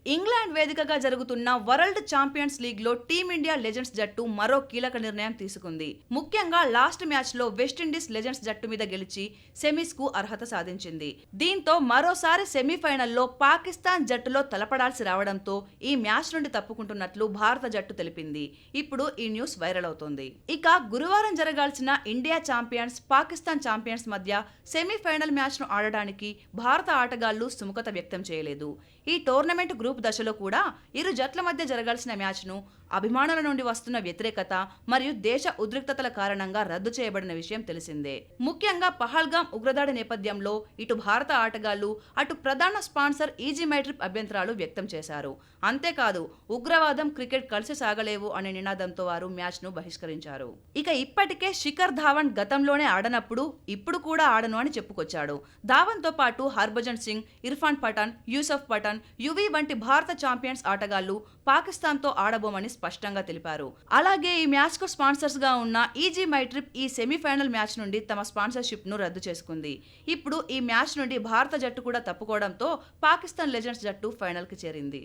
England వేదికగా జరుగుతున్న world champions league లో టీమిండియా లెజెండ్స్ జట్టు మరో కీలక నిర్ణయం తీసుకుంది. ముఖ్యంగా లాస్ట్ మ్యాచ్ లో వెస్టిండీస్ లెజెండ్స్ జట్టు మీద గెలిచి సెమీస్ కు అర్హత సాధించింది. దీంతో మరోసారి సెమీఫైనల్లో పాకిస్తాన్ జట్టులో తలపడాల్సి రావడంతో ఈ మ్యాచ్ నుండి తప్పుకుంటున్నట్లు భారత జట్టు తెలిపింది. ఇప్పుడు ఈ న్యూస్ వైరల్ అవుతోంది. ఇక గురువారం జరగాల్సిన ఇండియా ఛాంపియన్స్ పాకిస్తాన్ ఛాంపియన్స్ మధ్య సెమీఫైనల్ మ్యాచ్ ను ఆడడానికి భారత ఆటగాళ్లు సుముఖత వ్యక్తం చేయలేదు. ఈ టోర్నమెంట్ గ్రూప్ దశలో కూడా ఇరు జట్ల మధ్య జరగాల్సిన మ్యాచ్ ను అభిమానుల నుండి వస్తున్న వ్యతిరేకత మరియు దేశ ఉద్రిక్తతల కారణంగా రద్దు చేయబడిన విషయం తెలిసిందే. ముఖ్యంగా పహల్గాం ఉగ్రదాడి నేపథ్యంలో ఇటు భారత ఆటగాళ్లు అటు ప్రధాన స్పాన్సర్ ఈజీ మై ట్రిప్ అభ్యంతరాలు వ్యక్తం చేశారు. అంతేకాదు ఉగ్రవాదం క్రికెట్ కలిసి సాగలేవు అనే నినాదంతో వారు మ్యాచ్ ను బహిష్కరించారు. ఇక ఇప్పటికే శిఖర్ ధావన్ గతంలోనే ఆడనప్పుడు ఇప్పుడు కూడా ఆడను అని చెప్పుకొచ్చాడు. ధావన్ తో పాటు హర్భజన్ సింగ్, ఇర్ఫాన్ పఠాన్, యూసఫ్ పఠాన్, యువీ వంటి భారత ఛాంపియన్స్ ఆటగాళ్లు పాకిస్తాన్ తో ఆడబోమని స్పష్టంగా తెలిపారు. అలాగే ఈ మ్యాచ్ కు స్పాన్సర్స్ గా ఉన్న ఈజీ మై ట్రిప్ ఈ సెమీఫైనల్ మ్యాచ్ నుండి తమ స్పాన్సర్షిప్ ను రద్దు చేసుకుంది. ఇప్పుడు ఈ మ్యాచ్ నుండి భారత జట్టు కూడా తప్పుకోవడంతో పాకిస్తాన్ లెజెండ్స్ జట్టు ఫైనల్ కి చేరింది.